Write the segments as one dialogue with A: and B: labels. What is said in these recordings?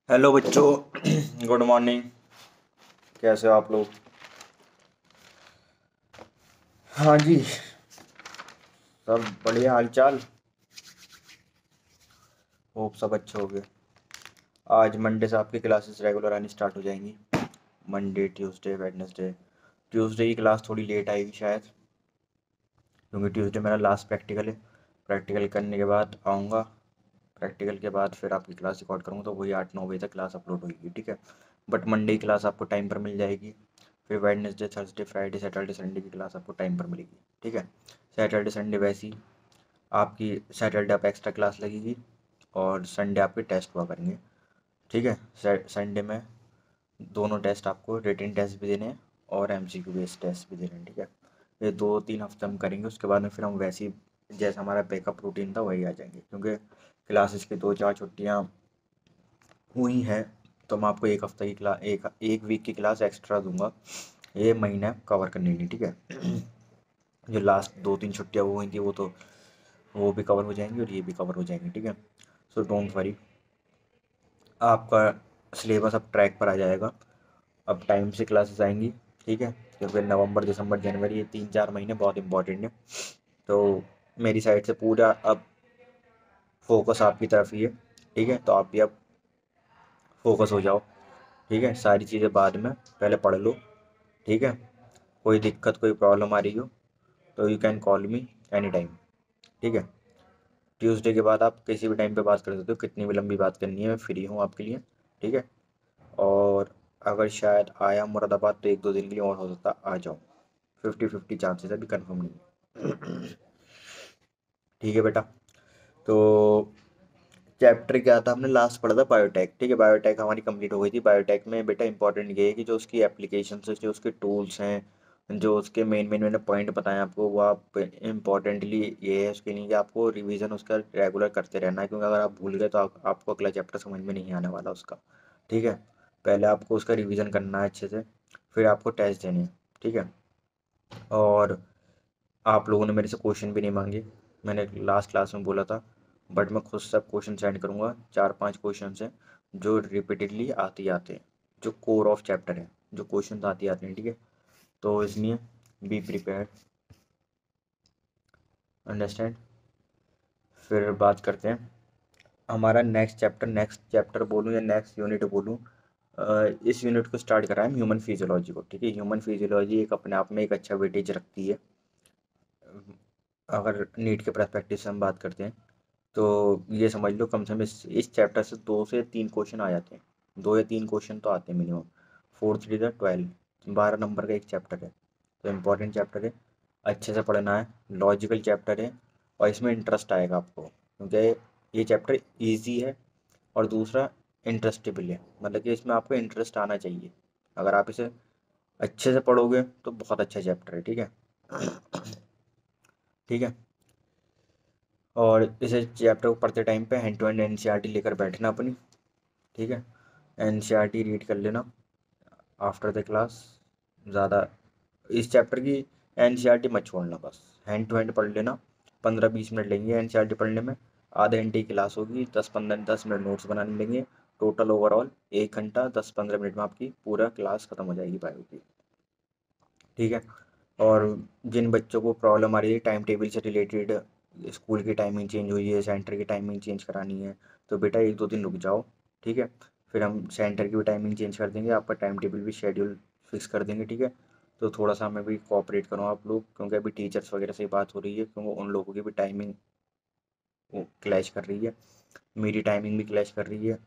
A: Hello बच्चों। Good morning. कैसे हो आप लोग? हाँ जी, सब बढ़िया हाल चाल। होप सब अच्छे हो गए। आज मंडे से आपकी क्लासेस रेगुलर आनी स्टार्ट हो जाएंगी। Monday, Tuesday, Wednesday. ट्यूसडे की क्लास थोड़ी लेट आएगी शायद, क्योंकि ट्यूसडे मेरा लास्ट प्रैक्टिकल है। प्रैक्टिकल करने के बाद आऊँगा। प्रैक्टिकल के बाद फिर आपकी क्लास रिकॉर्ड करूँगा, तो वही 8-9 बजे तक क्लास अपलोड होगी, ठीक है। बट मंडे की क्लास आपको टाइम पर मिल जाएगी। फिर Wednesday, Thursday, Friday, Saturday, Sunday की क्लास आपको टाइम पर मिलेगी, ठीक है। सैटरडे संडे वैसी आपकी, सैटरडे आप एक्स्ट्रा क्लास लगेगी और संडे आपके टेस्ट हुआ करेंगे, ठीक है। संडे में दोनों टेस्ट आपको, रिटन टेस्ट भी देने हैं और एमसीक्यू बेस्ड टेस्ट भी देने हैं, ठीक है। ये 2-3 हफ्ते हम करेंगे, उसके बाद में फिर हम वैसे ही जैसा हमारा बैकअप रूटीन था वही आ जाएंगे, क्योंकि क्लासेस की 2-4 छुट्टियाँ हुई हैं। तो मैं आपको एक हफ्ते की क्लास, एक एक वीक की क्लास एक्स्ट्रा दूंगा ये महीना कवर करने के लिए, ठीक है। जो लास्ट 2-3 छुट्टियाँ वो हुई थी वो भी कवर हो जाएंगी और ये भी कवर हो जाएंगी, ठीक है। सो डोंट वरी, आपका सिलेबस अब ट्रैक पर आ जाएगा। अब टाइम से क्लासेस आएंगी, ठीक है, क्योंकि नवंबर, दिसंबर, जनवरी ये 3-4 महीने बहुत इंपॉर्टेंट है। तो मेरी साइड से पूरा अब फोकस आपकी तरफ ही है, ठीक है। तो आप भी अब फोकस हो जाओ, ठीक है। सारी चीज़ें बाद में, पहले पढ़ लो, ठीक है। कोई दिक्कत, कोई प्रॉब्लम आ रही हो तो you can call me any time, ठीक है। ट्यूसडे के बाद आप किसी भी टाइम पे बात कर सकते हो, कितनी भी लंबी बात करनी है मैं फ्री हूँ आपके लिए, ठीक है। और अगर शायद आया मुरादाबाद तो 1-2 दिन के लिए और हो सकता आ जाओ। 50-50 चांसेस अभी कंफर्म नहीं है। ठीक है बेटा। तो चैप्टर क्या था, हमने लास्ट पढ़ा था बायोटेक, ठीक है। बायोटेक हमारी कंप्लीट हो गई थी। बायोटेक में बेटा इंपॉर्टेंट ये है कि जो उसकी एप्लीकेशन है, जो उसके टूल्स हैं, जो उसके मेन मेन मैंने पॉइंट बताए आपको, वो आप इम्पॉर्टेंटली ये है उसके लिए कि आपको रिवीजन उसका रेगुलर करते रहना है, क्योंकि अगर आप भूल गए तो आपको अगला चैप्टर समझ में नहीं आने वाला उसका, ठीक है। पहले आपको उसका रिवीजन करना है अच्छे से, फिर आपको टेस्ट देने हैं, ठीक है। और आप लोगों ने मेरे से क्वेश्चन भी नहीं मांगे, मैंने लास्ट क्लास में बोला था। बट मैं खुद सब क्वेश्चन सेंड करूँगा। 4-5 क्वेश्चन हैं जो रिपीटेडली आते ही आते हैं, जो कोर ऑफ चैप्टर है, जो क्वेश्चन आते ही आते हैं, ठीक है। तो इसलिए बी प्रिपेयर्ड, अंडरस्टैंड। फिर बात करते हैं हमारा नेक्स्ट चैप्टर बोलूँ या नेक्स्ट यूनिट बोलूँ। इस यूनिट को स्टार्ट करा है ह्यूमन फिजियोलॉजी को, ठीक है। ह्यूमन फिजियोलॉजी एक अपने आप में एक अच्छा वेटेज रखती है। अगर नीट के पर्सपेक्टिव से हम बात करते हैं तो ये समझ लो कम से कम इस चैप्टर से 2 से 3 क्वेश्चन आ जाते हैं। 2 या 3 क्वेश्चन तो आते हैं मिनिमम। 4×3 = 12, 12 नंबर का एक चैप्टर है, तो इम्पोर्टेंट चैप्टर है, अच्छे से पढ़ना है। लॉजिकल चैप्टर है और इसमें इंटरेस्ट आएगा आपको, क्योंकि ये चैप्टर ईजी है और दूसरा इंटरेस्टेबल है, मतलब कि इसमें आपको इंटरेस्ट आना चाहिए। अगर आप इसे अच्छे से पढ़ोगे तो बहुत अच्छा चैप्टर है, ठीक है। ठीक है। और इसे चैप्टर को पढ़ते टाइम पे हैंड टू हैंड एनसीईआरटी लेकर बैठना अपनी, ठीक है। एनसीईआरटी रीड कर लेना आफ्टर द क्लास। ज़्यादा इस चैप्टर की एनसीईआरटी मत छोड़ना, बस हैंड टू हैंड पढ़ लेना। 15-20 मिनट लेंगे एनसीईआरटी पढ़ने में। आधे घंटे की क्लास होगी, 10-15 10 मिनट नोट्स बनाने लेंगे। टोटल ओवरऑल 1 घंटा 10-15 मिनट में आपकी पूरा क्लास ख़त्म हो जाएगी बायो की, ठीक है। और जिन बच्चों को प्रॉब्लम आ रही है टाइम टेबल से रिलेटेड, स्कूल की टाइमिंग चेंज हुई है, सेंटर की टाइमिंग चेंज करानी है, तो बेटा 1-2 दिन रुक जाओ, ठीक है। फिर हम सेंटर की भी टाइमिंग चेंज कर देंगे, आपका टाइम टेबल भी शेड्यूल फिक्स कर देंगे, ठीक है। तो थोड़ा सा हमें भी कोऑपरेट करो आप लोग, क्योंकि अभी टीचर्स वगैरह से बात हो रही है, क्योंकि उन लोगों की भी टाइमिंग क्लैश कर रही है, मेरी टाइमिंग भी क्लैश कर रही है।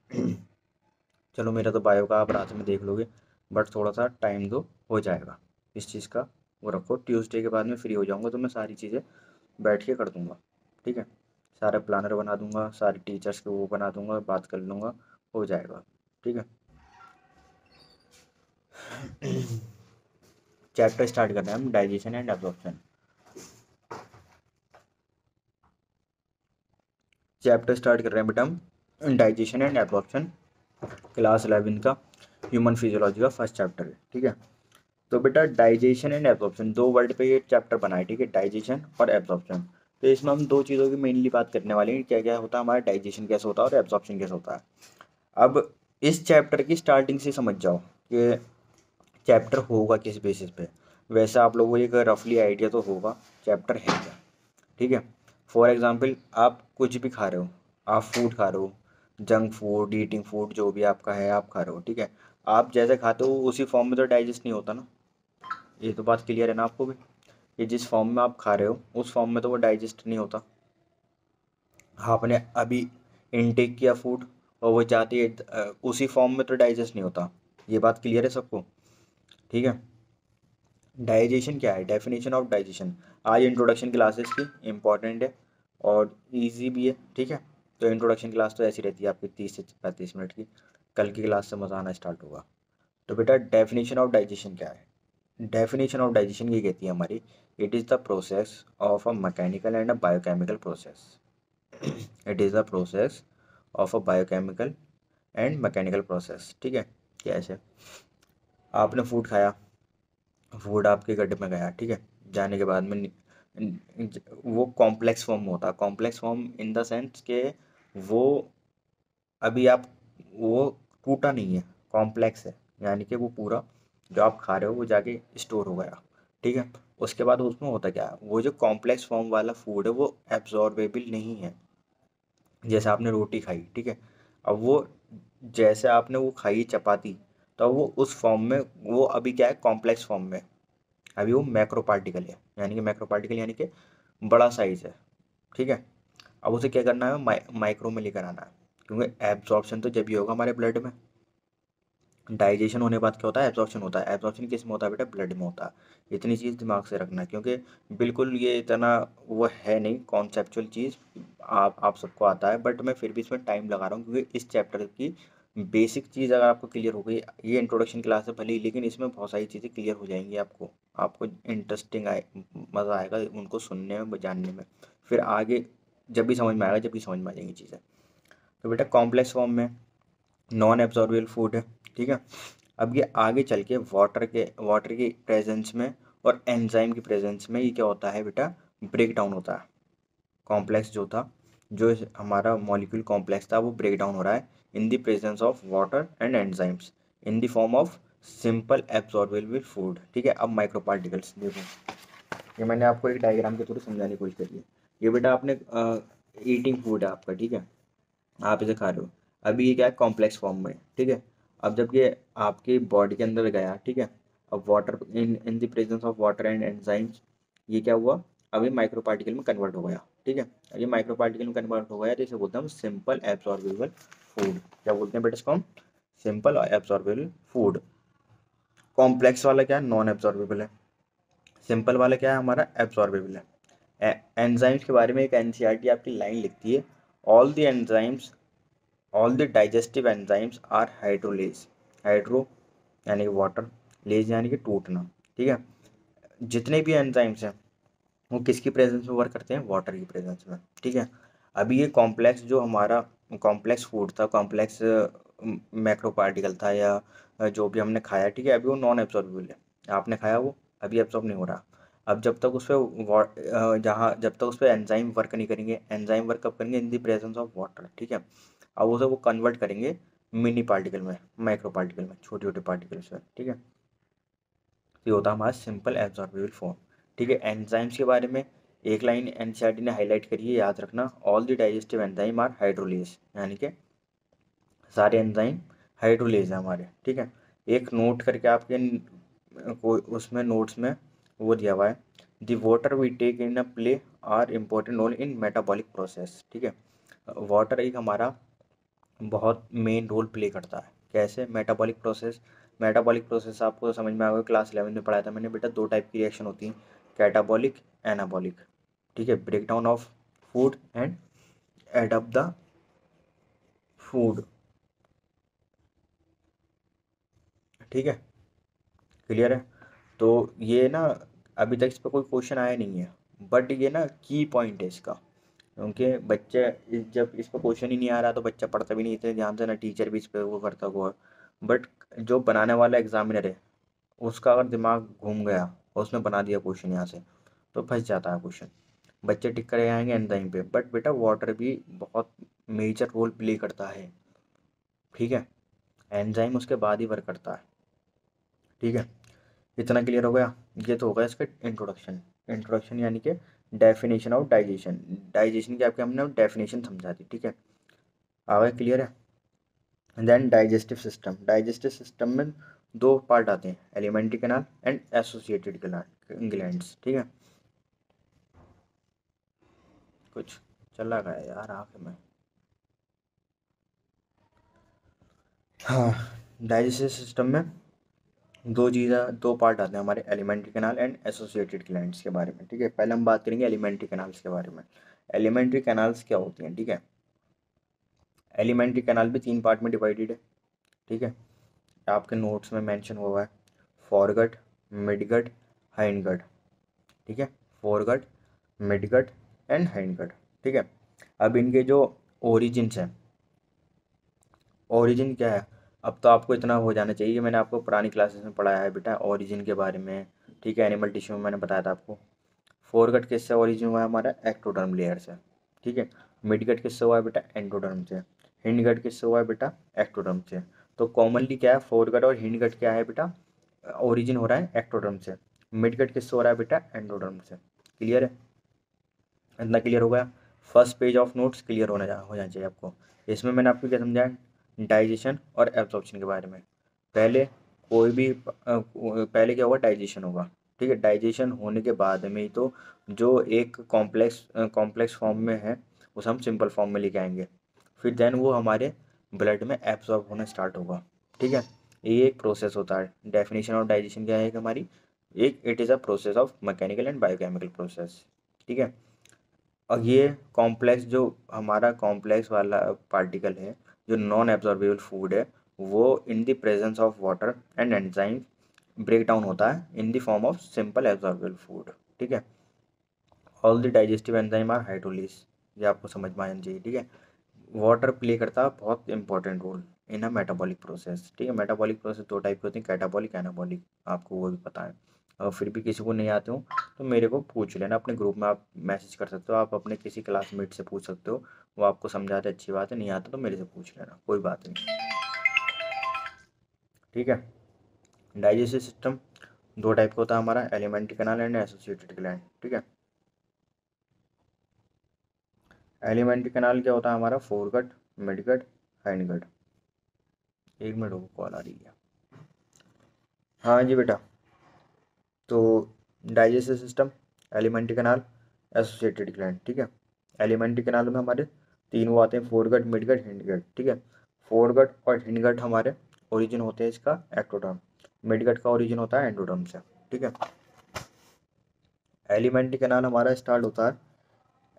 A: चलो मेरा तो बायो का आप रात में देख लोगे, बट थोड़ा सा टाइम दो, हो जाएगा। इस चीज़ का वो रखो, ट्यूसडे के बाद में फ्री हो जाऊँगा तो मैं सारी चीज़ें बैठ के कर दूँगा, ठीक है। सारा प्लानर बना दूँगा, सारे टीचर्स के वो बना दूँगा, बात कर लूँगा, हो जाएगा, ठीक है। चैप्टर स्टार्ट करना है हम, digestion and absorption. Chapter start कर रहे हैं बेटा हम, डाइजेशन एंड एब्जॉर्प्शन, क्लास 11 का ह्यूमन फिजियोलॉजी का फर्स्ट चैप्टर है, ठीक है। तो बेटा डाइजेशन एंड एब्जॉर्प्शन, 2 वर्ड पे ये चैप्टर बना है, ठीक है, डाइजेशन और एब्जॉर्प्शन। तो इसमें हम 2 चीज़ों की मेनली बात करने वाले हैं, क्या क्या होता है हमारा, डाइजेशन कैसे होता है और एब्जॉर्प्शन कैसे होता है। अब इस चैप्टर की स्टार्टिंग से समझ जाओ कि चैप्टर होगा किस बेसिस पे। वैसे आप लोगों को एक रफली आइडिया तो होगा चैप्टर है क्या, ठीक है। फॉर एग्जांपल आप कुछ भी खा रहे हो, आप फूड खा रहे हो, जंक फूड, ईटिंग फूड, जो भी आपका है आप खा रहे हो, ठीक है। आप जैसे खाते हो उसी फॉर्म में तो डाइजेस्ट नहीं होता ना, ये तो बात क्लियर है ना आपको भी। ये जिस फॉर्म में आप खा रहे हो उस फॉर्म में तो वो डाइजेस्ट नहीं होता। आपने अभी इनटेक किया फूड और वो चाहती है उसी फॉर्म में तो डाइजेस्ट नहीं होता। ये बात क्लियर है सबको, ठीक है। डाइजेशन क्या है, डेफिनेशन ऑफ डाइजेशन आज इंट्रोडक्शन क्लासेस की इम्पॉर्टेंट है और इजी भी है, ठीक है। तो इंट्रोडक्शन क्लास तो ऐसी रहती है आपकी 30 से 35 मिनट की। कल की क्लास से मज़ा आना स्टार्ट होगा। तो बेटा डेफिनेशन ऑफ डाइजेशन क्या है। डेफिनेशन ऑफ डाइजेशन ये कहती है हमारी, it is the process of a mechanical and a biochemical process. It is the process of a biochemical and mechanical process, ठीक है। कैसे, आपने फूड खाया, फूड आपके गड्ढे में गया, ठीक है। जाने के बाद में वो कॉम्प्लेक्स फॉर्म होता है। Complex form in the sense के वो अभी आप वो टूटा नहीं है, कॉम्प्लेक्स है, यानी कि वो पूरा जो आप खा रहे हो वो जाके स्टोर हो गया, ठीक है। उसके बाद उसमें होता क्या है, वो जो कॉम्प्लेक्स फॉर्म वाला फूड है वो एब्जॉर्बेबल नहीं है। जैसे आपने रोटी खाई, ठीक है, अब वो जैसे आपने वो खाई चपाती, तो वो उस फॉर्म में, वो अभी क्या है, कॉम्प्लेक्स फॉर्म में। अभी वो मैक्रो पार्टिकल है, यानी कि मैक्रो पार्टिकल यानी कि बड़ा साइज है, ठीक है। अब उसे क्या करना है, माइक्रो में लेकर आना है, क्योंकि एब्जॉर्प्शन तो जब भी होगा हमारे ब्लड में। डाइजेशन होने के बाद क्या होता है, एब्जॉर्प्शन होता है। एब्जॉर्प्शन किस में होता है बेटा, ब्लड में होता है। इतनी चीज़ दिमाग से रखना है, क्योंकि बिल्कुल ये इतना वो है नहीं कॉन्सेप्चुअल चीज़, आप सबको आता है, बट मैं फिर भी इसमें टाइम लगा रहा हूँ क्योंकि इस चैप्टर की बेसिक चीज़ अगर आपको क्लियर हो गई, ये इंट्रोडक्शन क्लास है भले ही, लेकिन इसमें बहुत सारी चीज़ें क्लियर हो जाएंगी आपको। आपको इंटरेस्टिंग आए, मज़ा आएगा उनको सुनने में, जानने में। फिर आगे जब भी समझ में आएगा, जब भी समझ में आ जाएंगी चीज़ें। तो बेटा कॉम्प्लेक्स फॉर्म में नॉन एब्जॉर्बेबल फूड है, ठीक है। अब ये आगे चल के वाटर के प्रेजेंस में और एंजाइम की प्रेजेंस में ये क्या होता है बेटा, ब्रेक डाउन होता है। कॉम्प्लेक्स जो था, जो हमारा मॉलिक्यूल कॉम्प्लेक्स था, वो ब्रेक डाउन हो रहा है in the presence of water and enzymes in the form of simple absorbable food, ठीक है। अब माइक्रो पार्टिकल्स देखो, ये मैंने आपको एक डायग्राम के थ्रू समझाने की कोशिश करी है। ये बेटा आपने ईटिंग फूड है आपका, ठीक है, आप इसे खा रहे हो। अभी ये क्या है, कॉम्प्लेक्स फॉर्म में, ठीक है। अब जब ये आपकी बॉडी के अंदर गया, ठीक है, अब water in in the presence of water and enzymes, ये क्या हुआ, अभी माइक्रो पार्टिकल में कन्वर्ट हो गया, ठीक है। अब ये माइक्रो पार्टिकल में कन्वर्ट हो गया तो इसे बोलते हैं हम सिंपल एब्जॉर्बेबल फूड। क्या बोलते हैं बेटा इसको हम, सिंपल एब्जॉर्बेबल फूड। कॉम्प्लेक्स वाला क्या है, नॉन एब्जॉर्बेबल है। सिंपल वाला क्या है हमारा, एब्जॉर्बेबल है। एंजाइम्स के बारे में एक एनसीईआरटी आपकी लाइन लिखती है, all the enzymes, all the digestive enzymes are hydrolase. Hydro यानी कि वाटर, लेज यानी कि टूटना, ठीक है। जितने भी एंजाइम्स हैं वो किसकी प्रेजेंस में वर्क करते हैं, वाटर की प्रेजेंस में, ठीक है। अभी ये कॉम्प्लेक्स जो हमारा कॉम्प्लेक्स फूड था, कॉम्प्लेक्स मैक्रो पार्टिकल था, या जो भी हमने खाया, ठीक है, अभी वो नॉन एब्जॉर्बेबल है। आपने खाया वो अभी एब्जॉर्ब नहीं हो रहा। अब जब तक उस पर जहाँ जब तक उस पर एंजाइम वर्क नहीं करेंगे, एंजाइम वर्क कब करेंगे, इन दी प्रेजेंस ऑफ वाटर, ठीक है। अब उसे वो कन्वर्ट करेंगे मिनी पार्टिकल में, माइक्रो पार्टिकल में, छोटे छोटे पार्टिकल्स में, ठीक है। ये होता है हमारा सिंपल एब्जॉर्बेबल फॉर्म, ठीक है। एंजाइम्स के बारे में एक लाइन एनसीईआरटी ने हाईलाइट करी है, याद रखना, all the digestive enzyme are hydrolase, यानी कि सारे एंजाइम हाइड्रोलेज है हमारे, ठीक है। एक नोट करके आपके कोई उसमें नोट्स में वो दिया हुआ है, the water we take in a play are important role in metabolic process, ठीक है। वाटर एक हमारा बहुत मेन रोल प्ले करता है, कैसे, मेटाबॉलिक प्रोसेस। मेटाबॉलिक प्रोसेस आपको समझ में आ गया, क्लास 11 में पढ़ाया था मैंने बेटा, दो टाइप की रिएक्शन होती हैं, कैटाबॉलिक, एनाबॉलिक, ठीक है। Break down of food and add up the food, ठीक है, क्लियर है। तो ये ना अभी तक इस पर कोई क्वेश्चन आया नहीं है, बट ये ना की पॉइंट है इसका, क्योंकि बच्चे जब इस पर क्वेश्चन ही नहीं आ रहा तो बच्चा पढ़ता भी नहीं इतने ध्यान से, ना टीचर भी इस पर वो करता हुआ। बट जो बनाने वाला एग्जामिनर है उसका अगर दिमाग घूम गया और उसने बना दिया क्वेश्चन यहाँ से, तो फंस जाता है क्वेश्चन। बच्चे टिक करे आएंगे एंजाइम पे, बट बेटा वाटर भी बहुत मेजर रोल प्ले करता है, ठीक है। एंजाइम उसके बाद ही वर्क करता है। ठीक है, इतना क्लियर हो गया। ये तो होगा इसका इंट्रोडक्शन। इंट्रोडक्शन यानी कि डेफिनेशन ऑफ डाइजेशन। डाइजेशन की आपके हमने डेफिनेशन समझा दी। ठीक है, आगे क्लियर है। Then digestive system. Digestive system में दो पार्ट आते हैं, alimentary canal and associated glands. ठीक है, कुछ चला गया यार आँख में। हाँ, डाइजेस्टिव सिस्टम में दो पार्ट आते हैं हमारे, elementary canal and associated glands के बारे में। ठीक है, पहले हम बात करेंगे एलिमेंट्री कैनाल्स के बारे में। एलिमेंट्री कैनाल्स क्या होती हैं? ठीक है, एलिमेंट्री कैनाल भी 3 पार्ट में डिवाइडेड है। ठीक है, आपके नोट्स में मेंशन हुआ है, फॉरगट, मिडगट, हाइंडगट। ठीक है, फॉरगट, मिडगट एंड हाइंडगट। ठीक है, अब इनके जो ओरिजिन्स हैं, ओरिजिन क्या है, अब तो आपको इतना हो जाना चाहिए, मैंने आपको पुरानी क्लासेस में पढ़ाया है बेटा ओरिजिन के बारे में। ठीक है, एनिमल टिश्यू में मैंने बताया था आपको। फोरगट किससे ओरिजिन हुआ है? हमारा एक्टोडर्म लेयर से। ठीक है, मिडगट किससे हुआ है बेटा? एंडोडर्म से। हिंडगट किससे हुआ है बेटा? एक्टोडर्म से। तो कॉमनली क्या है, फोरगट और हिंडगट क्या है बेटा? ओरिजिन हो रहा है एक्टोडर्म से। मिडगट किससे हो रहा है बेटा? एंडोडर्म से। क्लियर है? इतना क्लियर हो गया। First page of notes clear हो जाना चाहिए आपको। इसमें मैंने आपको क्या समझाया, डाइजेशन और एब्जॉर्प्शन के बारे में। पहले कोई भी पहले क्या होगा, डाइजेशन होगा। ठीक है, डाइजेशन होने के बाद में ही तो जो एक कॉम्प्लेक्स फॉर्म में है उसे हम सिंपल फॉर्म में लेके आएंगे, फिर देन वो हमारे ब्लड में एब्जॉर्ब होना स्टार्ट होगा। ठीक है, ये एक प्रोसेस होता है। डेफिनेशन ऑफ डाइजेशन क्या है कि हमारी एक it is a process of mechanical and biochemical process. ठीक है, और ये कॉम्प्लेक्स जो हमारा कॉम्प्लेक्स वाला पार्टिकल है, जो नॉन एब्जॉर्बेबल फूड है, वो in the presence of water and enzyme break down होता है in the form of simple absorbable food. ठीक है, all the digestive enzyme are hydrolase. ये आपको समझ में आना चाहिए। ठीक है, वाटर प्ले करता है बहुत important role in a metabolic process. ठीक है, मेटाबॉलिक प्रोसेस दो टाइप की होती है, कैटाबॉलिक एनाबॉलिक, आपको वो भी पता है। अगर फिर भी किसी को नहीं आते हो तो मेरे को पूछ लेना, अपने ग्रुप में आप मैसेज कर सकते हो, आप अपने किसी क्लासमेट से पूछ सकते हो, वो आपको समझाते, अच्छी बात है, नहीं आता तो मेरे से पूछ लेना, कोई बात नहीं। ठीक है, डाइजेस्टिव सिस्टम दो टाइप का होता है हमारा, elementary canal and associated gland. ठीक है, एलिमेंट्री कैनाल क्या होता है हमारा, फोरगट, मिडगट, हाइंडगट। एक मिनट रुको, कॉल आ रही है। हाँ जी बेटा, तो digestive system, alimentary canal, associated gland. ठीक है, एलिमेंट्री कैनाल में हमारे तीन वो आते हैं, फोरगट, मिडगट, हिंडगट। ठीक है, फोरगट और हिंडगट हमारे ओरिजिन होते हैं इसका एक्टोडर्म, मिडगट का ओरिजिन होता है एंडोडर्म से। ठीक है, एलिमेंट्री कैनाल हमारा स्टार्ट होता है,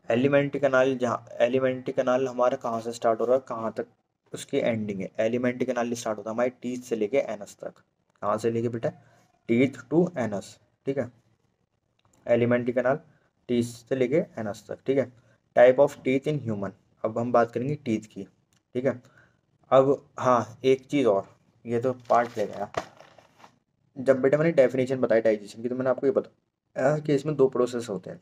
A: एलिमेंट्री कैनाल हमारा कहाँ से स्टार्ट हो रहा है, कहाँ तक उसकी एंडिंग है? एलिमेंट्री कैनाल स्टार्ट होता है हमारे टीथ से लेके एनस तक। कहाँ से लेके बेटा? Teeth to anus. ठीक है, एलिमेंट्री कैनाल टीथ से लेके एनस तक। ठीक है, type of teeth in human. अब हम बात करेंगे टीथ की। ठीक है, अब हाँ एक चीज़ और, ये तो पार्ट ले गया। जब बेटा मैंने डेफिनेशन बताई डाइजेशन की, तो मैंने आपको ये बताया कि इसमें दो प्रोसेस होते हैं,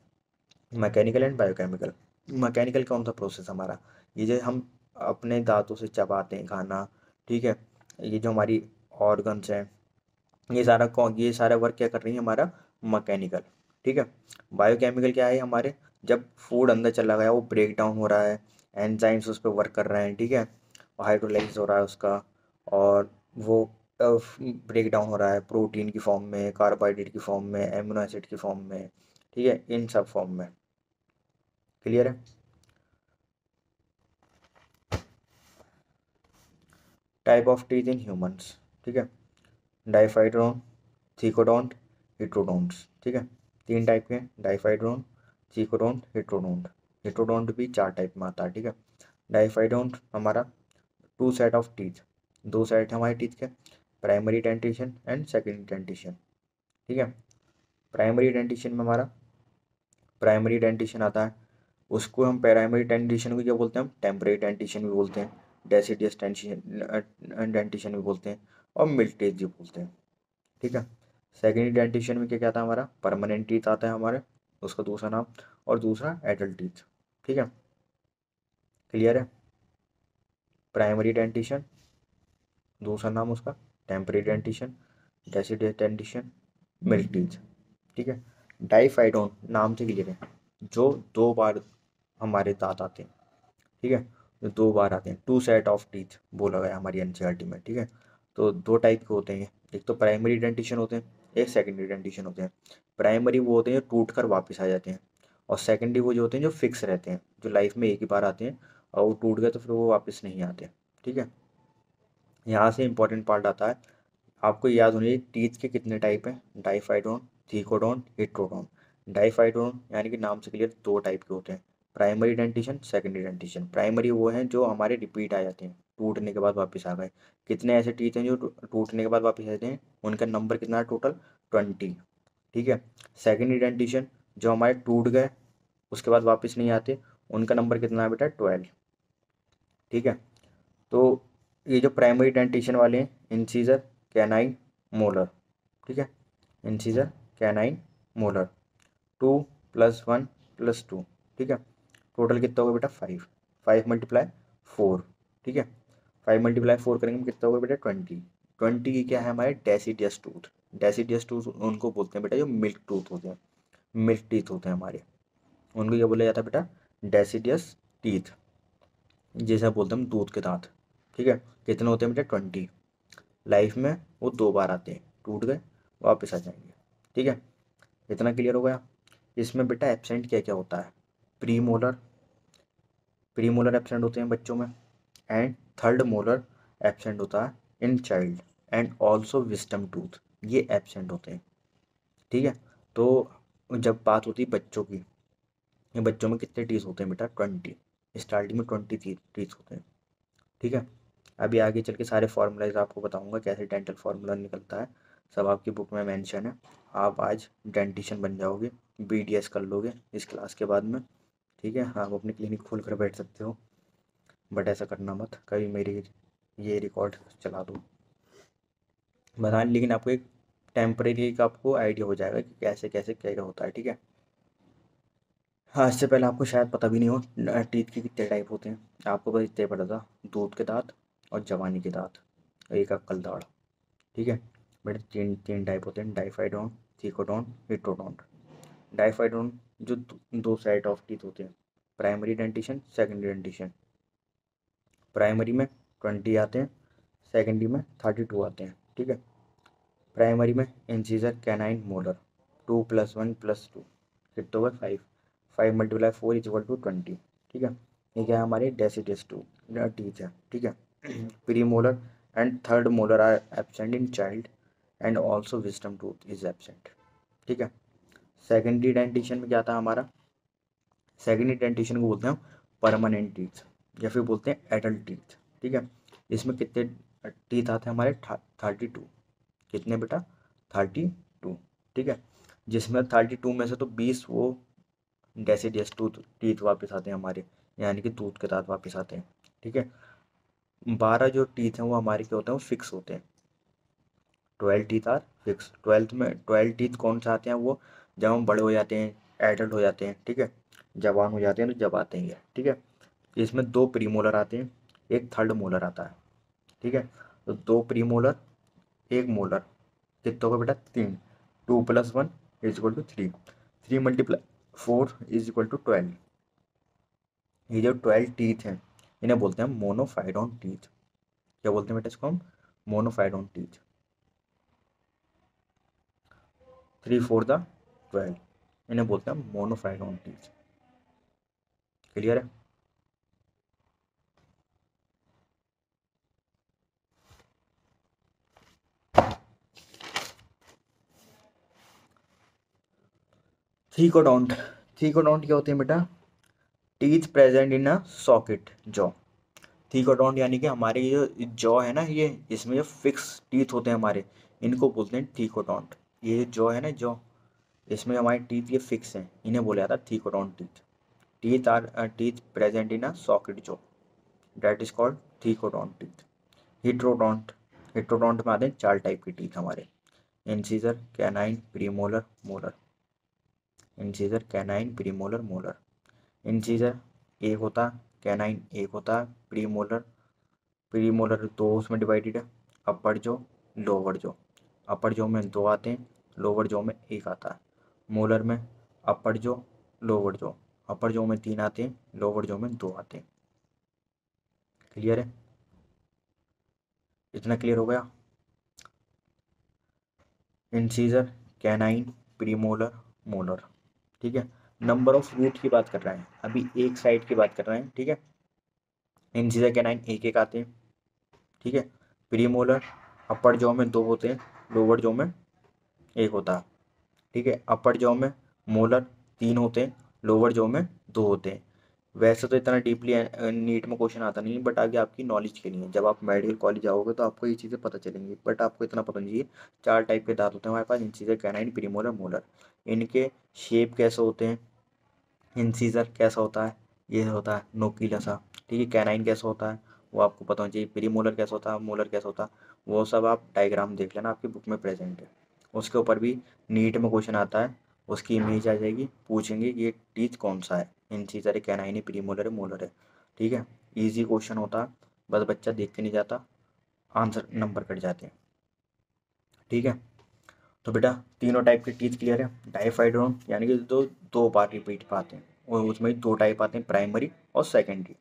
A: मैकेनिकल एंड बायोकेमिकल। मैकेनिकल कौन सा प्रोसेस हमारा, ये जो हम अपने दांतों से चबाते हैं खाना। ठीक है, ये जो हमारी ऑर्गन्स हैं, ये सारा वर्क क्या कर रही है हमारा, मैकेनिकल। ठीक है, बायोकेमिकल क्या है हमारे, जब फूड अंदर चला गया वो ब्रेक डाउन हो रहा है, एंजाइम्स उस पर वर्क कर रहे हैं। ठीक है, हाइड्रोलाइज हो रहा है उसका, और वो ब्रेक डाउन हो रहा है प्रोटीन की फॉर्म में, कार्बोहाइड्रेट की फॉर्म में, एमिनो एसिड की फॉर्म में। ठीक है, इन सब फॉर्म में। क्लियर है? Type of teeth in humans. ठीक है, डाइफाइड्रोन, थीकोडोंट, हिट्रोडोंट्स। ठीक है, तीन टाइप के हैं, डाइफाइड्रोन, थीकोडोंट, हिट्रोडोंट। हिट्रोडोंट भी 4 टाइप में आता है। ठीक है, डाइफाइड्रोन हमारा टू सेट ऑफ टीथ, दो सेट है हमारे टीथ के, primary dentition and secondary dentition. ठीक है, प्राइमरी डेंटिशन में हमारा प्राइमरी डेंटिशन आता है, उसको हम प्राइमरी डेंटिशन को क्या बोलते हैं, हम टेम्परेरी डेंटिशन भी बोलते हैं, डेसिडियस डेंटिशन भी बोलते हैं, और मिल्टेज भी बोलते हैं। ठीक है, सेकेंडरी डेंटिशन में क्या क्या आता है हमारा, परमानेंट टीथ आता है हमारे, उसका दूसरा नाम, और दूसरा एडल्ट टीथ। ठीक है, क्लियर है? प्राइमरी डेंटिशन, दूसरा नाम उसका temporary dentition, deciduous dentition, milk teeth. ठीक है। डाइफाइडोन नाम से क्लियर है, जो 2 बार हमारे दांत आते हैं। ठीक है, जो 2 बार आते हैं, 2 सेट ऑफ टीथ बोला गया हमारी एनसीईआरटी में। ठीक है, तो 2 टाइप के होते हैं, एक तो प्राइमरी डेंटिशन होते हैं, एक सेकेंडरी डेंटिशन होते हैं। प्राइमरी वो होते हैं जो टूट कर वापस आ जाते हैं, और सेकेंडरी वो जो होते हैं जो फिक्स रहते हैं, जो लाइफ में एक ही बार आते हैं, और वो टूट गए तो फिर वो वापस नहीं आते। ठीक है, यहाँ से इंपॉर्टेंट पार्ट आता है, आपको याद होनी चाहिए टीथ के कितने टाइप हैं, डाइफाइडोन, थीकोडोन, हेट्रोडोन। डाइफाइडोन यानी कि नाम से क्लियर 2 टाइप के होते हैं, primary dentition, secondary dentition. Primary वो हैं जो हमारे रिपीट आ जाते हैं, टूटने के बाद वापस आ गए। कितने ऐसे टीथ हैं जो टूटने के बाद वापस आते हैं, उनका नंबर कितना है टोटल, 20। ठीक है। सेकेंडरी डेंटिशन जो हमारे टूट गए उसके बाद वापस नहीं आते, उनका नंबर कितना है बेटा, 12। ठीक है, तो ये जो प्राइमरी डेंटिशन वाले हैं, इंसीजर, कैनाइन, मोलर। ठीक है, इंसीजर, कैनाइन, मोलर, 2 + 1 + 2। ठीक है, टोटल कितना होगा बेटा, 5। 5 × 4। ठीक है, 5 × 4 करेंगे कितना होगा बेटा, 20। 20 की क्या है हमारे डेसिडियस टूथ। डेसिडियस टूथ उनको बोलते हैं बेटा जो मिल्क टूथ होते हैं, मिल्क टीथ होते हैं हमारे, उनको क्या बोला जाता है बेटा, डेसिडियस टीथ, जैसा बोलते हैं हम दूध के दांत। ठीक है, कितने होते हैं बेटा, 20। लाइफ में वो 2 बार आते हैं, टूट गए वापस आ जाएंगे। ठीक है, इतना क्लियर हो गया। इसमें बेटा एब्सेंट क्या क्या होता है, pre molar, pre molar absent होते हैं बच्चों में, एंड थर्ड मोलर एब्सेंट होता है इन child, and also wisdom tooth, ये एब्सेंट होते हैं। ठीक है, तो जब बात होती है बच्चों की, ये बच्चों में कितने टीथ होते हैं बेटा, 20। स्टार्टिंग में 20 टीथ होते हैं। ठीक है, अभी आगे चल के सारे फार्मूलाइज आपको बताऊंगा कैसे डेंटल फार्मूला निकलता है, सब आपकी बुक में मेंशन है। आप आज डेंटिशन बन जाओगे, बीडीएस कर लोगे इस क्लास के बाद में। ठीक है, आप अपनी क्लिनिक खोल कर बैठ सकते हो, बट ऐसा करना मत, कभी मेरी ये रिकॉर्ड चला दो बता। लेकिन आपको एक टेम्परेरी का आपको आइडिया हो जाएगा कि कैसे कैसे क्या क्या होता है। ठीक है, हाँ, इससे पहले आपको शायद पता भी नहीं हो टीथ के कितने टाइप होते हैं, आपको बस इतना ही पता था, दूध के दांत और जवानी के दांत, एक अक्कल दाढ़। ठीक है, बेटा तीन तीन टाइप होते हैं, डाइफाइडोन, थीकोडोन, हिट्रोडोन। डाइफाइडोन जो 2 सेट ऑफ टीथ होते हैं, primary dentition, secondary dentition. Primary में 20 आते हैं, सेकेंडरी में 32 आते हैं। ठीक है, प्राइमरी में इंसीजर, कैनाइन, मोलर, 2 + 1 + 2 कितना होगा, 5। 5 × 4 = 20। ठीक है, ये क्या है हमारे डेसिडियस टू टीथ है। ठीक है, premolar and third molar are absent in child, and also wisdom tooth is absent. ठीक है, सेकेंडरी डेंटिशन में क्या था हमारा, सेकेंडरी डेंटिशन को बोलते हैं परमानेंट टीथ, या फिर बोलते हैं एडल्ट टीथ। ठीक है, इसमें कितने टीथ आते हैं हमारे, 32। कितने बेटा, 32। ठीक है, जिसमें 32 में से तो 20 वो डेसिडियस टूथ टीथ वापस आते हैं हमारे, यानी कि दूध के दांत वापस आते हैं। ठीक है, 12 जो टीथ हैं वो हमारे क्या होते हैं, वो फिक्स होते हैं। 12 टीथ आर फिक्स। 12 टीथ कौन से आते हैं, वो जब हम बड़े हो जाते हैं, एडल्ट हो जाते हैं। ठीक है, जवान हो जाते हैं तो जब आते हैं ये। ठीक है, इसमें 2 प्री मोलर आते हैं, एक थर्ड मोलर आता है। ठीक है, तो 2 प्री मोलर, एक मोलर, कितने होगा बेटा, 3। 2 + 1 = 3। 3 × 4 = 12। ये जो 12 टीथ हैं इन्हें बोलते हैं मोनोफाइडोन टीथ। क्या बोलते हैं बेटा इसको हम, मोनोफाइडोन टीथ। 3 × 4 = 12, इन्हें बोलते हैं मोनोफाइडोन टीथ। क्लियर है। थीकोडोंट, थीकोडोंट क्या होते हैं बेटा, teeth present in a socket jaw. Thecodont यानी कि हमारे ये जो जॉ है ना, ये इसमें जो फिक्स टीथ होते हैं हमारे, इनको बोलते हैं थीकोडोंट। ये जॉ है ना, जॉ, इसमें हमारे टीथ ये फिक्स हैं, इन्हें बोला जाता है thecodont teeth. Teeth are teeth present in a socket jaw, that is called thecodont teeth. Heterodont, heterodont में आते हैं 4 टाइप के टीथ हमारे, incisor, canine, premolar, molar. Incisor, canine, premolar, molar. Incisor एक होता, कैनाइन एक होता, प्रीमोलर, प्रीमोलर 2 उसमें डिवाइडेड है, अपर जॉ, लोअर जॉ। अपर जॉ में 2 आते हैं, लोअर जॉ में 1 आता है। मोलर में अपर जॉ, लोअर जॉ। अपर जॉ में 3 आते हैं, लोअर जॉ में 2 आते हैं। क्लियर है? इतना क्लियर हो गया? Incisor, canine, premolar, molar. ठीक है। नंबर ऑफ रूट की बात कर रहे हैं, अभी एक साइड की बात कर रहे हैं। ठीक है। इंसीजर, कैनाइन एक एक आते हैं। ठीक है। प्रीमोलर अपर जॉ में 2 होते हैं, लोअर जॉ में 1 होता है। ठीक है। अपर जॉ में मोलर 3 होते हैं, लोअर जॉ में 2 होते हैं। वैसे तो इतना डीपली नीट में क्वेश्चन आता नहीं, बट आगे आपकी नॉलेज के लिए, जब आप मेडिकल कॉलेज जाओगे तो आपको ये चीज़ें पता चलेंगी। बट आपको इतना पता नहीं चाहिए, 4 टाइप के दांत होते हैं हमारे पास, इंसीजर, कैनाइन, प्रीमोलर, मोलर। इनके शेप कैसे होते हैं? इंसीजर कैसा होता है? ये होता है नोकीला सा। ठीक है। कैनाइन कैसा होता है? वो आपको पता होना चाहिए। प्रीमोलर कैसा होता है? मोलर कैसा होता है? वो सब आप डायग्राम देख लेना, आपकी बुक में प्रेजेंट है। उसके ऊपर भी नीट में क्वेश्चन आता है, उसकी इमेज आ जाएगी, पूछेंगे कि ये टीथ कौन सा है, इंसीजर है, कैनाइन है, प्रीमोलर है, मोलर है। ठीक है। ईजी क्वेश्चन होता है, बस बच्चा देख के नहीं जाता, आंसर नंबर कट जाते हैं। ठीक है। तो बेटा तीनों टाइप के टीथ क्लियर है। डाइफाइड्रोन यानी कि दो बार रिपीट पाते हैं, और उसमें 2 टाइप आते हैं, प्राइमरी और सेकेंडरी।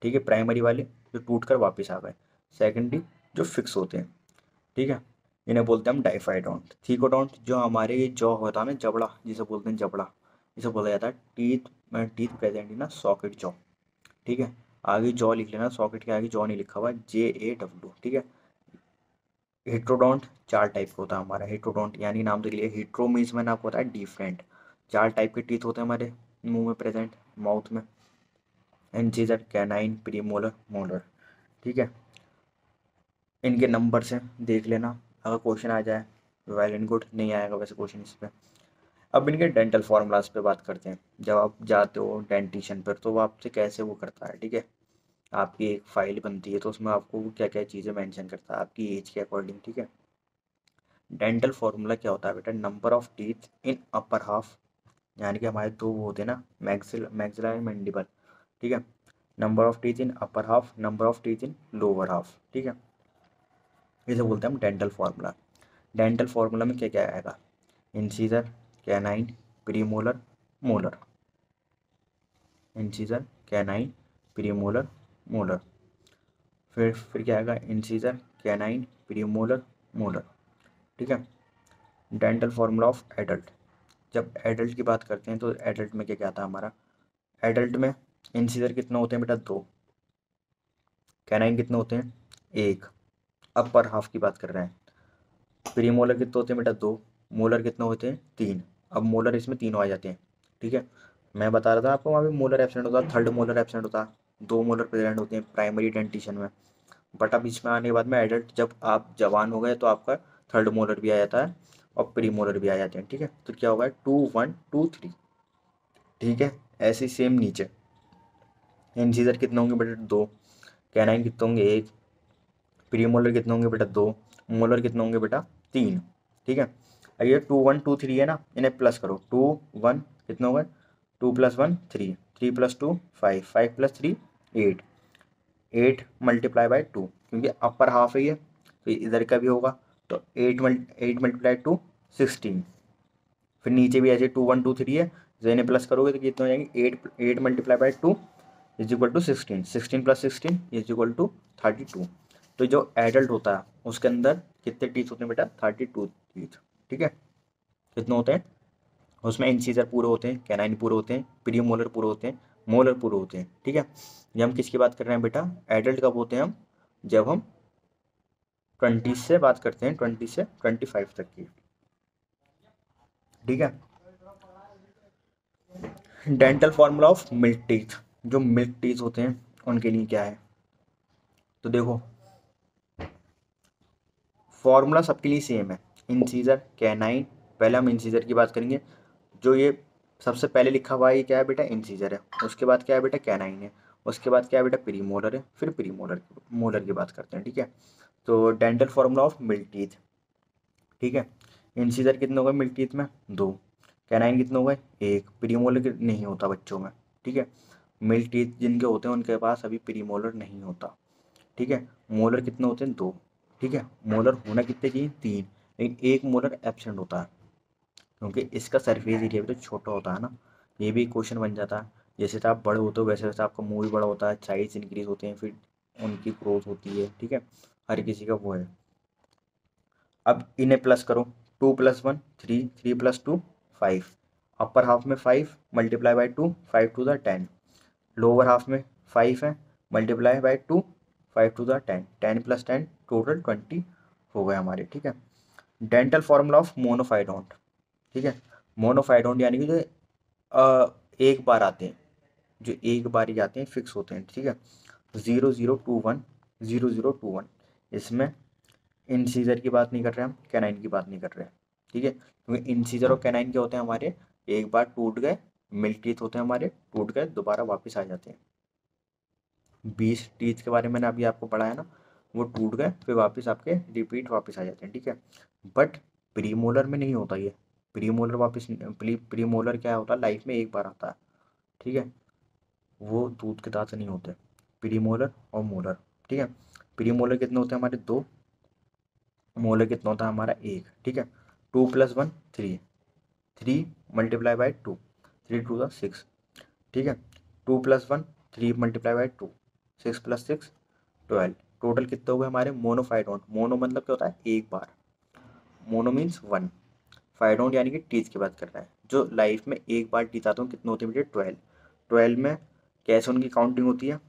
A: ठीक है। प्राइमरी वाले जो टूट कर वापस आ गए, सेकेंडरी जो फिक्स होते हैं। ठीक है। इन्हें बोलते हैं हम डाइफाइड्रोन। थीकोडोंट जो हमारे ये जॉ होता है ना, जबड़ा जिसे बोलते हैं, जबड़ा जिसे बोला जाता है टीथ, टीथ प्रेजेंट इन ना सॉकेट जॉ। ठीक है। आगे जॉ लिख लेना, सॉकेट के आगे जॉ नहीं लिखा हुआ, JAW। ठीक है। हेट्रोडोंट 4 टाइप का होता है हमारा। हेट्रोडोंट यानी नाम देख लिया, हेट्रो मीन्स मैंने आपको बताया डिफरेंट। 4 टाइप के टीथ होते हैं हमारे मुंह में प्रेजेंट, माउथ में। Incisor, canine, premolar, molar. ठीक है। इनके नंबर से देख लेना, अगर क्वेश्चन आ जाए वेल एंड गुड, नहीं आएगा वैसे क्वेश्चन इस पर। अब इनके डेंटल फार्मूलाज पे बात करते हैं। जब आप जाते हो डेंटिशन पर तो वो आपसे कैसे वो करता है। ठीक है। आपकी एक फाइल बनती है, तो उसमें आपको क्या क्या चीज़ें मेंशन करता है आपकी एज के अकॉर्डिंग। ठीक है। डेंटल फार्मूला क्या होता है बेटा? Number of teeth in upper half, यानी कि हमारे 2 वो होते हैं ना, मैक्सिला एंड मैंडिबल। ठीक है। Number of teeth in upper half, number of teeth in lower half. ठीक है। इसे बोलते हैं हम डेंटल फार्मूला। डेंटल फार्मूला में क्या क्या आएगा? Incisor, canine, premolar, molar. Incisor, canine, premolar, molar. फिर क्या आएगा? Incisor, canine, premolar, molar. ठीक है। Dental formula of adult. जब एडल्ट की बात करते हैं तो एडल्ट में क्या क्या आता है हमारा? एडल्ट में इंसीजर कितने होते हैं बेटा? 2। कैनाइन कितने होते हैं? 1। अपर हाफ की बात कर रहे हैं। प्रीमोलर कितने होते हैं बेटा? 2। मोलर कितने होते हैं? 3। अब मोलर इसमें तीनों आ जाते हैं। ठीक है। मैं बता रहा था आपको, वहाँ पे मोलर एब्सेंट होता है, थर्ड मोलर एब्सेंट होता है, 2 मोलर प्रेजेंट होते हैं प्राइमरी डेंटिशन में। बट अब इसमें आने के बाद में एडल्ट, जब आप जवान हो गए तो आपका थर्ड मोलर भी आ जाता है और प्री मोलर भी आ जाते हैं। ठीक है। तो क्या होगा? 2 1 2 3। ठीक है। ऐसे ही सेम नीचे इंसीजर कितने होंगे बेटा? 2। कैनाइन कितने होंगे? 1। प्री मोलर कितने होंगे बेटा? 2। मोलर कितने होंगे बेटा? 3। ठीक है। अब ये 2 1 2 3 है ना, इन्हें प्लस करो। 2 1 कितने हो गए? 2 + 1 3, 3 + 2 5, 5 + 3 8। 8 × 2, क्योंकि अपर हाफ है ये, तो इधर का भी होगा। तो 8 × 2 16। फिर नीचे भी ऐसे 2 1 2 3 है, तो इन्हें प्लस करोगे तो कितने हो जाएंगे? 8 × 2 = 16, 16 + 16 = 32। तो जो एडल्ट होता है उसके अंदर कितने टीथ होते हैं बेटा? 32 टीथ। ठीक है। कितने होते हैं? उसमें इंसीजर पूरे होते हैं, कैनाइन पूरे होते हैं, प्री मोलर पूरे होते हैं, मोलर पूरे होते हैं। ठीक है। ये हम किसकी बात कर रहे हैं बेटा? एडल्ट कब होते हैं हम? जब हम 20 से बात करते हैं, 20 से 25 तक की। ठीक है। Dental formula of milk teeth. जो मिल्क टीथ होते हैं उनके लिए क्या है? तो देखो, फॉर्मूला सबके लिए सेम है। इंसीजर, कैनाइन, पहले हम इंसीजर की बात करेंगे। जो ये सबसे पहले लिखा हुआ है ये क्या है बेटा? इंसीजर है। उसके बाद क्या है बेटा? कैनाइन है। उसके बाद क्या है बेटा? प्री मोलर है। फिर प्री मोलर मोलर की बात करते हैं। ठीक है। तो dental formula of milk teeth. ठीक है। इंसीजर कितने हो गए मिल्क टीथ में? 2। कैनाइन कितने हो गए? 1। प्रीमोलर नहीं होता बच्चों में। ठीक है। मिल्क टीथ जिनके होते हैं उनके पास अभी प्रीमोलर नहीं होता। ठीक है। मोलर कितने होते हैं? 2। ठीक है। मोलर होना कितने चाहिए? 3, लेकिन एक मोलर एब्सेंट होता है क्योंकि इसका सरफेस एरिया भी तो छोटा होता है ना। ये भी क्वेश्चन बन जाता है। जैसे तो आप बड़े होते हो वैसे वैसे आपका मुंह भी बड़ा होता है, साइज इंक्रीज होते हैं, फिर उनकी ग्रोथ होती है। ठीक है, हर किसी का वो है। अब इन्हें प्लस करो, 2 + 1 3, 3 + 2 5। अपर हाफ में 5 मल्टीप्लाई बाई 2, 5 × 2 = 10। लोअर हाफ में 5 है, मल्टीप्लाई बाई 2, 5 × 2 = 10। 10 + 10 टोटल 20 हो गए हमारे। ठीक है। Dental formula of monophyodont. ठीक है, मोनोफाइडोंट यानी कि जो एक बार आते हैं, जो एक बार ही आते हैं, फिक्स होते हैं। ठीक है, 0021, 0021। इसमें इंसीजर की बात नहीं कर रहे हम, कैनाइन की बात नहीं कर रहे हैं। ठीक है, क्योंकि इंसीजर और कैनाइन क्या होते हैं हमारे, एक बार टूट गए, मिल्क टीथ होते हैं हमारे, टूट गए दोबारा वापस आ जाते हैं। 20 टीथ के बारे में मैंने अभी आपको पढ़ाया ना, वो टूट गए फिर वापस आपके रिपीट वापस आ जाते हैं। ठीक है, बट प्रीमोलर में नहीं होता ये। प्रीमोलर वापस प्रीमोलर क्या होता है, लाइफ में एक बार आता है। ठीक है, वो दूध के दांत नहीं होते, प्रीमोलर और मोलर। ठीक है, प्रीमोलर कितने होते हैं हमारे? 2। मोलर कितना होता है हमारा? 1। ठीक है, 2 + 1 3, 3 मल्टीप्लाई बाई 2, 3 × 2 = 6। ठीक है, 2 + 1 3 मल्टीप्लाई बाई 2, 6 + 6 12। टोटल कितने हो गए हमारे? मोनोफाइडोंट। मोनो मतलब क्या होता है? एक बार। Mono means 1। फाइडोंट यानी कि टीथ की बात कर रहा है, जो लाइफ में एक बार टीथ आते हैं कितने होते हैं बेटे? 12। 12 में कैसे उनकी काउंटिंग होती है?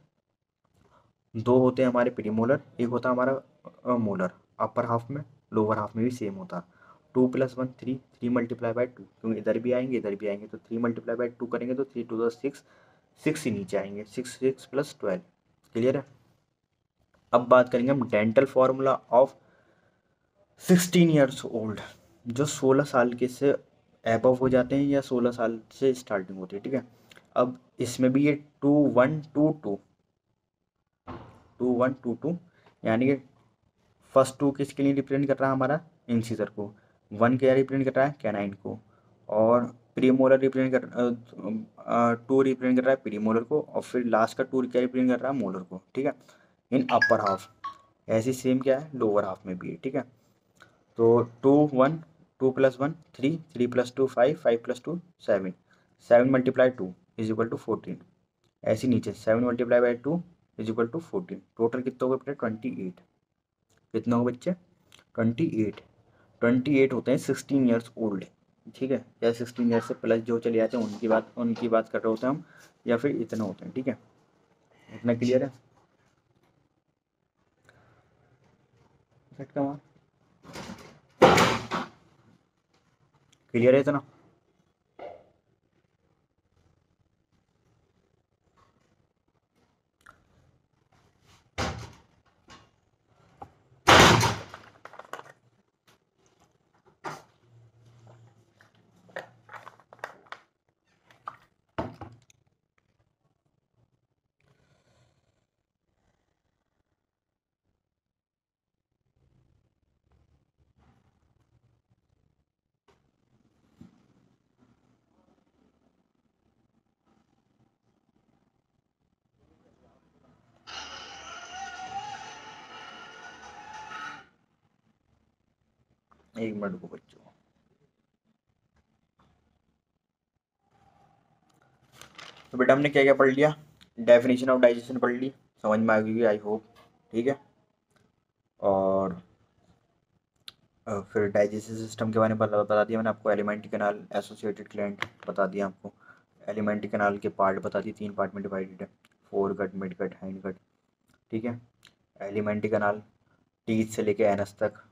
A: 2 होते हैं हमारे प्रीमोलर, एक होता है हमारा मोलर। अपर हाफ में लोअर हाफ में भी सेम होता है। 2 + 1 3, 3 मल्टीप्लाई बाई 2, क्योंकि इधर भी आएंगे इधर भी आएंगे, तो 3 मल्टीप्लाई बाई 2 करेंगे तो 3 × 2 = 6, 6 ही नीचे आएंगे, 6 6 + 12। क्लियर है। अब बात करेंगे हम dental formula of 16 years old, जो 16 साल के से एबव हो जाते हैं या 16 साल से स्टार्टिंग होती है। ठीक है, अब इसमें भी ये 2 1 2 2, 2 1 2 2, यानी कि फर्स्ट 2 किसके लिए रिप्रेजेंट कर रहा है हमारा? इंसीजर को। 1 क्या रिप्रेजेंट कर रहा है? कैनाइन को। और प्रीमोलर रिप्रेजेंट कर 2 रिप्रेजेंट कर रहा है प्रीमोलर को, और फिर लास्ट का 2 क्या रिप्रेजेंट कर रहा है? मोलर को। ठीक है, इन अपर हाफ। ऐसी सेम क्या है? लोअर हाफ में भी है। ठीक है, तो 2 3, 3 + 2 5, 5 + 2 7, 7 × 2 = 14। ऐसे नीचे 7 × 2 = 14। टोटल कितना होगा बेटा? 28। कितना होगा बच्चे? 28। 28 होते हैं 16 ईयर्स ओल्ड। ठीक है, या 16 ईयर्स से प्लस जो चले जाते हैं उनकी बात कर रहे होते हैं हम, या फिर इतना होते हैं। ठीक है, इतना क्लियर है? क्लियर है इतना? एक मिनट को बच्चों। तो बेटा हमने क्या क्या पढ़ लिया? डेफिनेशन ऑफ डाइजेशन पढ़ ली, समझ में आ गई आई होप। ठीक है, और फिर डाइजेस्टिव सिस्टम के बारे में बता दिया मैंने आपको। एलिमेंट्री कैनाल, एसोसिएटेड ग्लैंड बता दिया आपको। एलिमेंट्री कैनाल के पार्ट बता दिए, 3 पार्ट में डिवाइडेड है, फोर गट, मिड गट, हाइंड गट। ठीक है, एलिमेंट्री कैनाल टीथ से लेके एनस तक,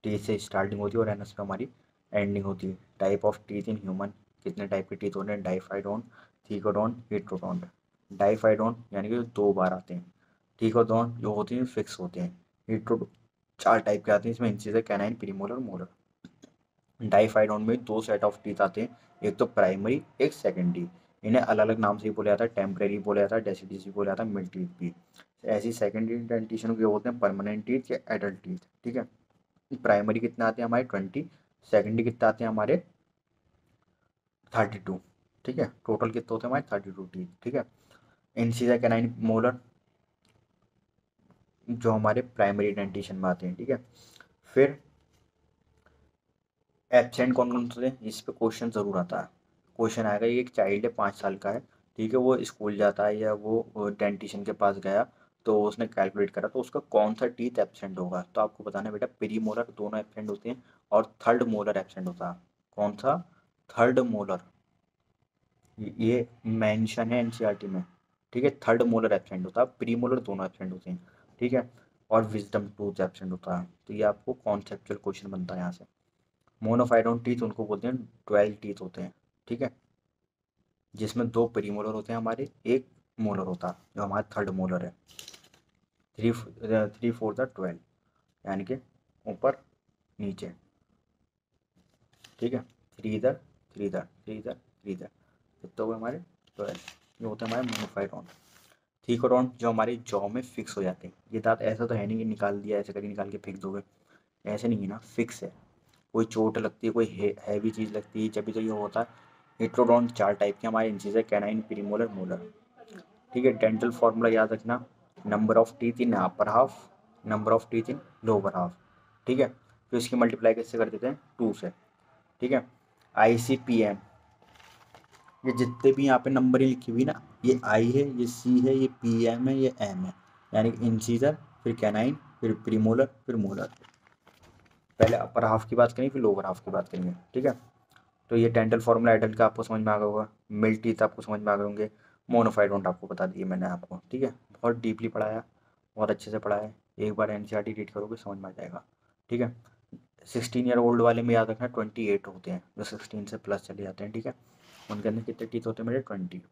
A: टीथ से स्टार्टिंग होती है और एनस पे हमारी एंडिंग होती है। Type of teeth in human, कितने टाइप के टीथ होते हैं? डाइफाइडोन, थीकोडोन, हेट्रोडोन। डाइफाइडोन यानी कि 2 बार आते हैं। थीकोडोन जो होते हैं फिक्स होते हैं। हेट्रोडोन 4 टाइप के आते हैं, इसमें इंसिजर, कैनाइन, प्रीमोलर, मोलर। डाइफाइडोन में 2 सेट ऑफ टीथ आते हैं, एक तो प्राइमरी, एक सेकेंडरी। इन्हें अलग अलग नाम से ही बोला जाता है, टेम्परेरी बोला जाता है, डेसिडियस बोला जाता है, मिड टीथ भी। ऐसी सेकेंडरी डेंटिशन के होते हैं परमानेंट टीथ या एडल्ट टीथ। ठीक है, प्राइमरी कितने आते हैं हमारे? 20। सेकेंडरी कितने आते हैं हमारे? 32। ठीक है, टोटल कितने होते हैं हमारे? 32 टीथ। ठीक है, इंसिजर, कैनाइन, मोलर जो हमारे प्राइमरी डेंटिशन में आते हैं, ठीक है। फिर एब्सेंट कौन कौन से हैं, इस पे क्वेश्चन ज़रूर आता है। क्वेश्चन आएगा, ये एक चाइल्ड है 5 साल का है, ठीक है, वो स्कूल जाता है या वो डेंटिशियन के पास गया, तो उसने कैलकुलेट करा तो उसका कौन सा टीथ एब्सेंट होगा, तो आपको बताना है बेटा प्री मोलर दोनों एब्सेंट होते हैं और थर्ड मोलर एब्सेंट होता है। कौन सा? थर्ड मोलर, ये मेंशन है एनसीईआरटी में, ठीक है। थर्ड मोलर एब्सेंट होता है, प्री मोलर दोनों एब्सेंट होते हैं, ठीक है। और विजडम टूथ एब्सेंट होता है। तो ये आपको कॉन्सेप्चुअल क्वेश्चन बनता है यहाँ से। मोनोफाइडोन टीथ उनको बोलते हैं 12 टीथ होते हैं, ठीक है, जिसमें 2 प्रीमोलर होते हैं हमारे, एक मोलर होता है जो हमारा थर्ड मोलर है। 3 4 12, यानी कि ऊपर नीचे, ठीक है। 3 इधर, 3 इधर, 3 इधर, 3 इधर, कितने हो गए हमारे 12। ये होते हैं हमारे मोनोफाइडोन। थीकोडोन जो हमारी जॉ में फिक्स हो जाते हैं। ये दांत ऐसा तो है नहीं कि निकाल दिया ऐसे करके निकाल के फेंक दोगे, ऐसे नहीं है ना, फिक्स है। कोई चोट लगती है, कोई हैवी चीज़ लगती है, जब भी तो ये होता है। हेट्रोडोन 4 टाइप के हमारे इंसिजर, कैनाइन, प्रीमोलर, मोलर, ठीक है। डेंटल फार्मूला याद रखना, number of teeth in upper half, number of teeth in lower half, ठीक है। फिर इसकी मल्टीप्लाई कैसे कर देते हैं, 2 से, ठीक है। ICPM, ये जितने भी यहाँ पे नंबर लिखी हुई ना, ये आई है, ये सी है, ये PM है, ये M है, यानी कि इंसीजर, फिर कैनाइन, फिर प्रीमोलर, फिर मोलर। पहले अपर हाफ की बात करेंगे, फिर लोअर हाफ की बात करेंगे, ठीक है। तो ये डेंटल फार्मूला एडल्ट का आपको समझ में आ गया होगा, मिल टीथ आपको समझ में आ गए होंगे, मोनोफाइडोंट आपको बता दिए मैंने आपको, ठीक है। बहुत डीपली पढ़ाया, बहुत अच्छे से पढ़ाया है। एक बार NCERT रीड करोगे समझ में आ जाएगा, ठीक है। 16 ईयर ओल्ड वाले में याद रखना 28 होते हैं, जो 16 से प्लस चले जाते हैं, ठीक है। उनके अंदर कितने टीथ होते हैं मेरे, 20।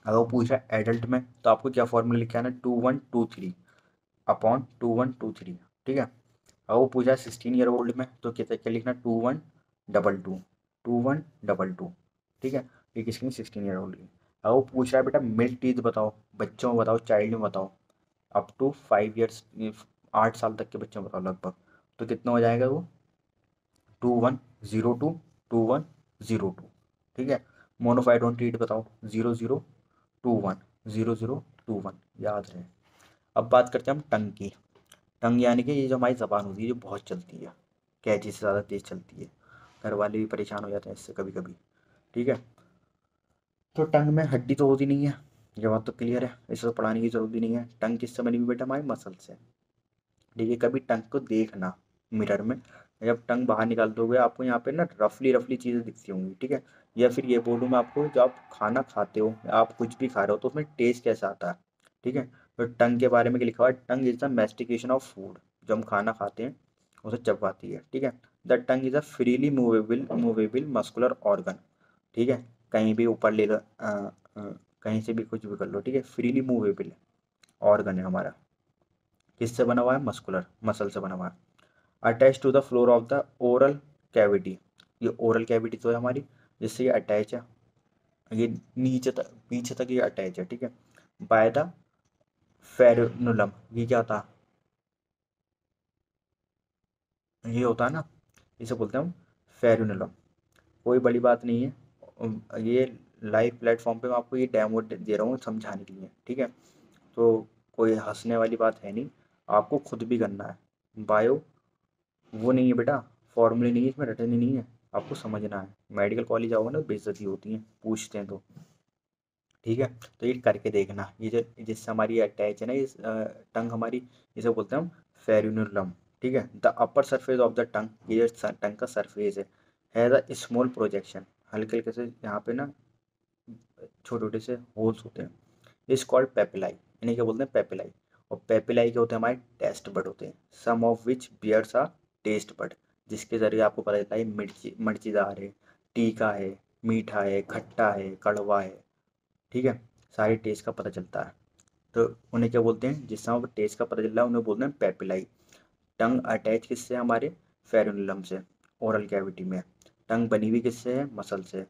A: अगर वो पूछा एडल्ट में तो आपको क्या फॉर्मूला लिख के आना, 2123 अपॉन 2123, ठीक है। अगर वो पूछा 16 ईयर ओल्ड में तो कितना क्या लिखना, 2122, 2122, ठीक है। ये किसकी, 16 ईयर ओल्ड की। अगर वो पूछ रहा है बेटा मिल्क टीथ बताओ, बच्चों में बताओ, चाइल्ड में बताओ, अप टू 5 ईयर्स, 8 साल तक के बच्चों में बताओ लगभग, तो कितना हो जाएगा वो, 2102, 2102, ठीक है। मोनोफाइडोन टीथ बताओ, 0021, 0021, याद रहे। अब बात करते हैं हम टंग की। टंग यानी कि ये जो हमारी ज़बान होती है जो बहुत चलती है, कैंची से ज़्यादा तेज़ चलती है, घर वाले भी परेशान हो जाते हैं इससे कभी कभी, ठीक है। तो टंग में हड्डी तो होती नहीं है, ये बात तो क्लियर है, इसे तो पढ़ाने की जरूरत भी नहीं है। टंग किससे बनी हुई बेटा, हमारी मसल से, ठीक है। कभी टंग को देखना मिरर में, जब टंग बाहर निकाल दोगे आपको यहाँ पे ना रफली रफली चीज़ें दिखती होंगी, ठीक है। या फिर ये बोलूँ मैं आपको, जब आप खाना खाते हो, आप कुछ भी खा रहे हो तो उसमें टेस्ट कैसा आता है, ठीक है। तो टंग के बारे में क्या लिखा हुआ है, tongue is the mastication of food, जो हम खाना खाते हैं उसे चबाती है, ठीक है। The tongue is a freely movable muscular organ, ठीक है। कहीं भी ऊपर ले लो, कहीं से भी कुछ भी कर लो, ठीक है। फ्रीली मूवेबल ऑर्गन है हमारा, किससे बना हुआ है, मस्कुलर मसल से बना हुआ है। Attach to the floor of the oral cavity, ये ओरल कैविटी तो है हमारी, जिससे ये अटैच है, ये नीचे तक पीछे तक ये अटैच है, ठीक है। बाय द फेरुनुलम, ये क्या होता है, ये होता है ना, इसे बोलते हैं हम फेरुनुलम। कोई बड़ी बात नहीं है, ये लाइव प्लेटफॉर्म पे मैं आपको ये डेमो दे रहा हूँ समझाने के लिए, ठीक है। तो कोई हंसने वाली बात है नहीं, आपको खुद भी करना है। बायो वो नहीं है बेटा, फॉर्मूले नहीं है इसमें, रटने नहीं है, आपको समझना है। मेडिकल कॉलेज आओगे ना बेइज्जती होती है, पूछते हैं तो, ठीक है। तो ये करके देखना, ये जो जिससे हमारी अटैच है ना, इस टंग हमारी, इसे बोलते हैं हम फेरुनुलम, ठीक है। The upper surface of the tongue, ये जो टंग का सरफेस है द स्मॉल प्रोजेक्शन, हल्के हल्के से यहाँ पे ना छोटे छोटे से होल्स होते हैं, इस कॉल्ड पेपिलाई, इन्हें क्या बोलते हैं, पेपिलाई। और पेपिलाई के होते हैं हमारे टेस्ट बड होते हैं, some of which bears are taste bud, जिसके जरिए आपको पता चलता है मिर्ची मर्चीदार है, तीखा है, मीठा है, खट्टा है, कड़वा है, ठीक है। सारे टेस्ट का पता चलता है। तो उन्हें क्या बोलते हैं, जिस समय टेस्ट का पता चल रहा है उन्हें बोलते हैं पेपिलाई। टंग अटैच किससे है हमारे, फेरुनुलम से, ओरल कैविटी में। टंग बनी हुई किससे है, मसल से।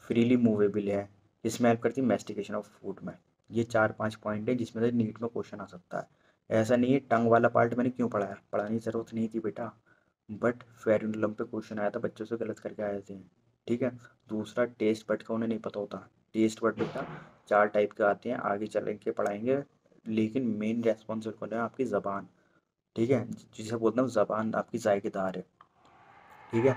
A: फ्रीली मूवेबल है, इसमें हेल्प करती है मैस्टिकेशन ऑफ फूड में। ये 4 5 पॉइंट है जिसमें से नीट में क्वेश्चन आ सकता है। ऐसा नहीं है टंग वाला पार्ट मैंने क्यों पढ़ाया, पढ़ाने की ज़रूरत नहीं थी बेटा, बट फेरुनुलम पे क्वेश्चन आया था, बच्चों से गलत करके आए थे, ठीक है। दूसरा टेस्ट बट का उन्हें नहीं पता होता, टेस्ट बट बेटा 4 टाइप के आते हैं, आगे चल के पढ़ाएंगे लेकिन मेन रेस्पॉन्सिबल कौन है? आपकी ज़बान, ठीक है, जिसे बोलते हैं ज़बान आपकी जायकेदार है, ठीक है।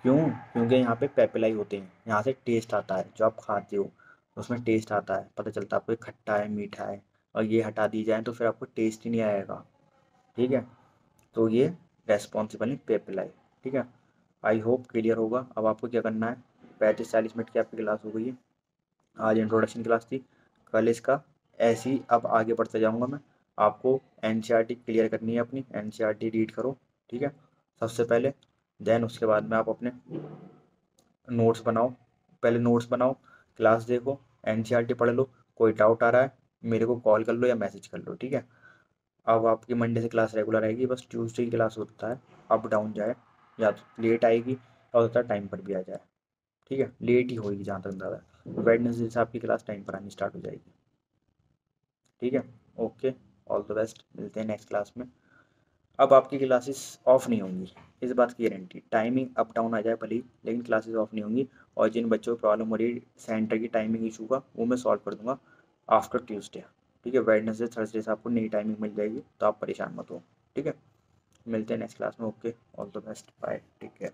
A: क्यों? क्योंकि यहाँ पे पेपिलाई होते हैं, यहाँ से टेस्ट आता है, जो आप खाते हो उसमें टेस्ट आता है, पता चलता है आपको ये खट्टा है मीठा है, और ये हटा दी जाए तो फिर आपको टेस्ट ही नहीं आएगा, ठीक है। तो ये रेस्पॉन्सिबल है पेपिलाई, ठीक है। आई होप क्लियर होगा। अब आपको क्या करना है, 35-40 मिनट की आपकी क्लास हो गई है, आज इंट्रोडक्शन क्लास थी, कल इसका ऐसे ही अब आगे बढ़ते जाऊँगा मैं। आपको एनसीईआरटी क्लियर करनी है, अपनी एनसीईआरटी रीड करो, ठीक है, सबसे पहले। देन उसके बाद में आप अपने नोट्स बनाओ, पहले नोट्स बनाओ, क्लास देखो, एनसीईआरटी पढ़ लो, कोई डाउट आ रहा है मेरे को कॉल कर लो या मैसेज कर लो, ठीक है। अब आपकी मंडे से क्लास रेगुलर आएगी, बस ट्यूसडे की क्लास होता है अप डाउन जाए, या तो लेट आएगी और होता है टाइम पर भी आ जाए, ठीक है, लेट ही होगी जहाँ तक ज़्यादा। वेडनेसडे से आपकी क्लास टाइम पर आनी स्टार्ट हो जाएगी, ठीक है। ओके, ऑल द बेस्ट, मिलते हैं नेक्स्ट क्लास में। अब आपकी क्लासेस ऑफ नहीं होंगी, इस बात की गारंटी, टाइमिंग अप डाउन आ जाए भले ही, लेकिन क्लासेस ऑफ नहीं होंगी। और जिन बच्चों को प्रॉब्लम हो रही है सेंटर की टाइमिंग इशू का, वो मैं सॉल्व कर दूंगा आफ्टर ट्यूसडे, ठीक है। वेडनेसडे थर्सडे से आपको नई टाइमिंग मिल जाएगी, तो आप परेशान मत हो, ठीक है। मिलते हैं नेक्स्ट क्लास में। Okay, all the best, bye, take care.